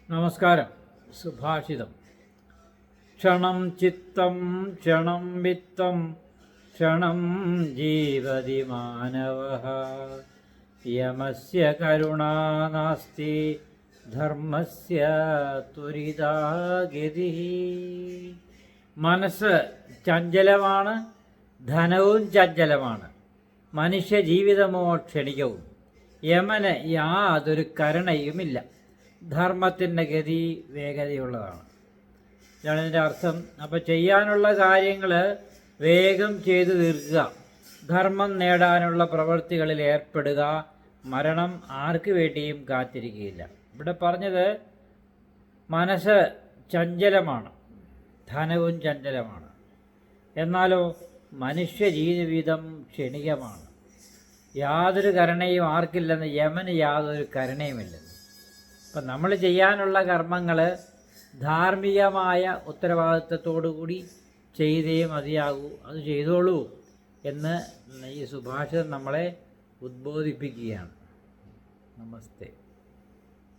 നമസ്കാരം. സുഭാഷിതം. ക്ഷണം ചിത്തം ക്ഷണം വിത്തം ക്ഷണം ജീവതി മാനവഃ യമസ്യ കരുണാ നാസ്തി ധർമ്മസ്യ ത്വരിതാ ഗതിഃ. മനസ്സ് ചഞ്ചലമാണ്, ധനവും ചഞ്ചലമാണ്, മനുഷ്യ ജീവിതമോ ക്ഷണികവും. യമന് യാതൊരു കരുണയുമില്ല. ധർമ്മത്തിൻ്റെ ഗതി വേഗതയുള്ളതാണ്. ഇതാണ് ഇതിൻ്റെ അർത്ഥം. അപ്പോൾ ചെയ്യാനുള്ള കാര്യങ്ങൾ വേഗം ചെയ്തു തീർക്കുക, ധർമ്മം നേടാനുള്ള പ്രവൃത്തികളിൽ ഏർപ്പെടുക. മരണം ആർക്ക് വേണ്ടിയും കാത്തിരിക്കുകയില്ല. ഇവിടെ പറഞ്ഞത് മനസ്സ് ചഞ്ചലമാണ്, ധനവും ചഞ്ചലമാണ്, എന്നാലോ മനുഷ്യ ജീവിതം ക്ഷണികമാണ്. യാതൊരു കരുണയും ആർക്കില്ലെന്ന് യമന് യാതൊരു കരുണയുമില്ലെന്ന്. അപ്പം നമ്മൾ ചെയ്യാനുള്ള കർമ്മങ്ങൾ ധാർമ്മികമായ ഉത്തരവാദിത്വത്തോടുകൂടി ചെയ്തേ മതിയാകൂ, അത് ചെയ്തോളൂ എന്ന് ഈ സുഭാഷിതം നമ്മളെ ഉദ്ബോധിപ്പിക്കുകയാണ്. നമസ്തേ.